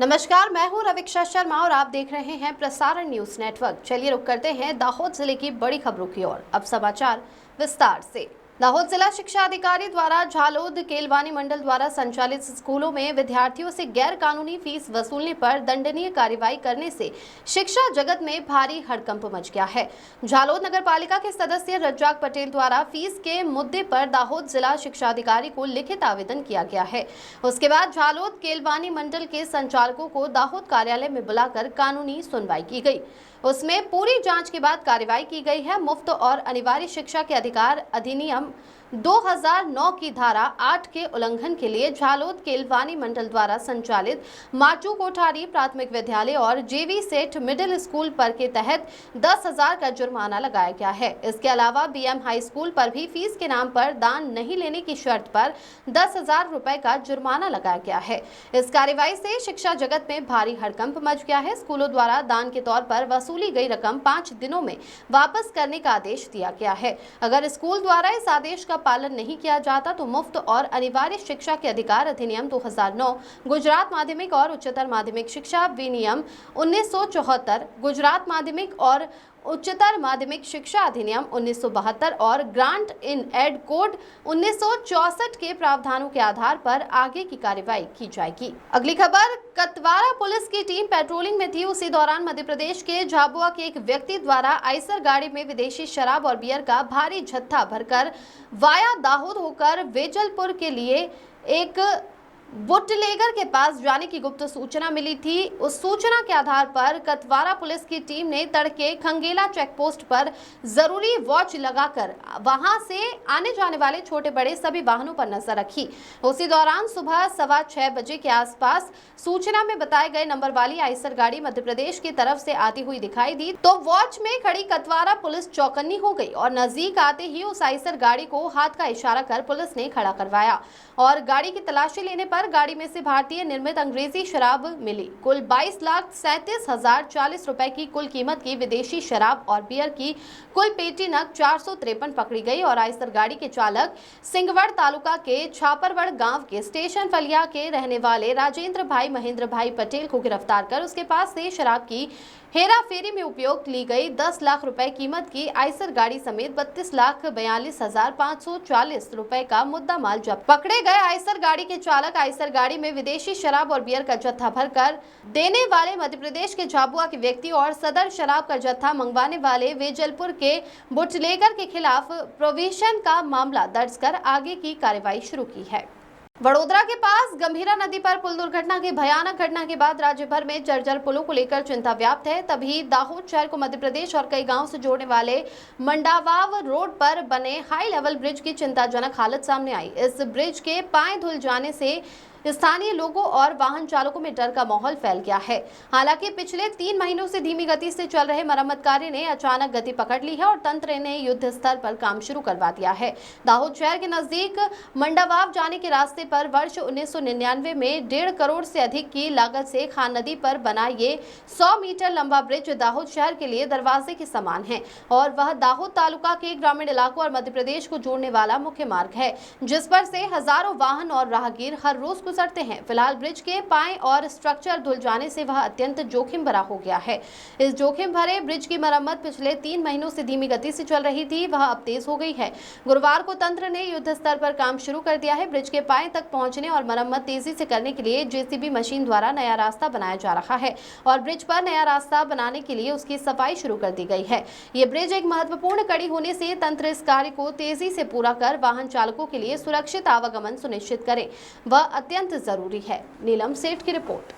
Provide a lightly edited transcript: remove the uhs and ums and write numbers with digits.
नमस्कार, मैं हूं रविक्षा शर्मा और आप देख रहे हैं प्रसारण न्यूज नेटवर्क। चलिए रुक करते हैं दाहोद जिले की बड़ी खबरों की ओर। अब समाचार विस्तार से। दाहोद जिला शिक्षा अधिकारी द्वारा झालोद केलवानी मंडल द्वारा संचालित स्कूलों में विद्यार्थियों से गैर कानूनी फीस वसूलने पर दंडनीय कार्रवाई करने से शिक्षा जगत में भारी हड़कंप मच गया है। झालोद नगर पालिका के सदस्य रज्जाक पटेल द्वारा फीस के मुद्दे पर दाहोद जिला शिक्षा अधिकारी को लिखित आवेदन किया गया है। उसके बाद झालोद केलवानी मंडल के संचालकों को दाहोद कार्यालय में बुलाकर कानूनी सुनवाई की गई। उसमें पूरी जांच के बाद कार्रवाई की गई है। मुफ्त और अनिवार्य शिक्षा के अधिकार अधिनियम 2009 की धारा 8 के उल्लंघन के लिए झालोद केलवानी मंडल द्वारा संचालित माचू कोठारी प्राथमिक विद्यालय और जेवी सेठ मिडिल स्कूल पर के तहत 10,000 का जुर्माना लगाया गया है। इसके अलावा बीएम हाई स्कूल पर भी फीस के नाम पर दान नहीं लेने की शर्त पर 10,000 रुपए का जुर्माना लगाया गया है। इस कार्रवाई से शिक्षा जगत में भारी हड़कंप मच गया है। स्कूलों द्वारा दान के तौर पर वसूली गई रकम 5 दिनों में वापस करने का आदेश दिया गया है। अगर स्कूल द्वारा इस आदेश का पालन नहीं किया जाता तो मुफ्त और अनिवार्य शिक्षा के अधिकार अधिनियम 2009, गुजरात माध्यमिक और उच्चतर माध्यमिक शिक्षा विनियम 1974, गुजरात माध्यमिक और उच्चतर माध्यमिक शिक्षा अधिनियम 1972 और ग्रांट इन एड कोड 1964 के प्रावधानों के आधार पर आगे की कार्रवाई की जाएगी। अगली खबर, कतवारा पुलिस की टीम पेट्रोलिंग में थी। उसी दौरान मध्य प्रदेश के झाबुआ के एक व्यक्ति द्वारा आइसर गाड़ी में विदेशी शराब और बियर का भारी जत्था भरकर वाया दाहोद होकर वेजलपुर के लिए एक बुटलेगर के पास जाने की गुप्त सूचना मिली थी। उस सूचना के आधार पर कतवारा पुलिस की टीम ने तड़के खंगेला चेक पोस्ट पर जरूरी वॉच लगाकर वहां से आने जाने वाले छोटे बड़े सभी वाहनों पर नजर रखी। उसी दौरान सुबह 6:15 बजे के आसपास सूचना में बताए गए नंबर वाली आइसर गाड़ी मध्य प्रदेश की तरफ से आती हुई दिखाई दी तो वॉच में खड़ी कतवारा पुलिस चौकन्नी हो गई और नजदीक आते ही उस आइसर गाड़ी को हाथ का इशारा कर पुलिस ने खड़ा करवाया और गाड़ी की तलाशी लेने पर गाड़ी में से भारतीय निर्मित अंग्रेजी शराब मिली। कुल 22,37,040 रुपए की कुल कीमत की विदेशी शराब और बियर की कुल पेटी नग 453 पकड़ी गई और आइसर गाड़ी के चालक सिंगवड़ तालुका के छापरवड़ गांव के स्टेशन फलिया के रहने वाले राजेंद्र भाई महेंद्र भाई पटेल को गिरफ्तार कर उसके पास से शराब की हेरा फेरी में उपयोग ली गई 10 लाख रुपए कीमत की आइसर गाड़ी समेत 32,42,540 रुपए का मुद्दा माल जब्त। पकड़े गए आइसर गाड़ी के चालक आइसर गाड़ी में विदेशी शराब और बियर का जत्था भरकर देने वाले मध्य प्रदेश के झाबुआ के व्यक्ति और सदर शराब का जत्था मंगवाने वाले वेजलपुर के बुटलेगर के खिलाफ प्रोविजन का मामला दर्ज कर आगे की कार्रवाई शुरू की है। वडोदरा के पास गंभीरा नदी पर पुल दुर्घटना की भयानक घटना के बाद राज्य भर में जर्जर पुलों को लेकर चिंता व्याप्त है। तभी दाहोद शहर को मध्य प्रदेश और कई गांवों से जोड़ने वाले मंडावाव रोड पर बने हाई लेवल ब्रिज की चिंताजनक हालत सामने आई। इस ब्रिज के पाए धुल जाने से स्थानीय लोगों और वाहन चालकों में डर का माहौल फैल गया है। हालांकि पिछले 3 महीनों से धीमी गति से चल रहे मरम्मत कार्य ने अचानक गति पकड़ ली है और तंत्र ने युद्ध स्तर पर काम शुरू करवा दिया है। दाहोद शहर के नजदीक मंडावाव जाने के रास्ते पर वर्ष 1999 में 1.5 करोड़ से अधिक की लागत से खान नदी पर बना ये 100 मीटर लंबा ब्रिज दाहोद शहर के लिए दरवाजे के समान है और वह दाहोद तालुका के ग्रामीण इलाकों और मध्य प्रदेश को जोड़ने वाला मुख्य मार्ग है, जिस पर से हजारों वाहन और राहगीर हर रोज गुजरते हैं। फिलहाल ब्रिज के पाए और स्ट्रक्चर धुल जाने से वह अत्यंत जोखिम भरा हो गया है। इस जोखिम भरे ब्रिज की मरम्मत पिछले 3 महीनों से धीमी गति से चल रही थी, वह अब तेज हो गई है। गुरुवार को तंत्र ने युद्ध स्तर पर काम शुरू कर दिया है। ब्रिज के पाए तक पहुंचने और मरम्मत तेजी से करने के लिए जेसीबी मशीन द्वारा नया रास्ता बनाया जा रहा है और ब्रिज पर नया रास्ता बनाने के लिए उसकी सफाई शुरू कर दी गई है। ये ब्रिज एक महत्वपूर्ण कड़ी होने से तंत्र इस कार्य को तेजी से पूरा कर वाहन चालकों के लिए सुरक्षित आवागमन सुनिश्चित करे, वह अत्यंत जरूरी है। नीलम सेठ की रिपोर्ट।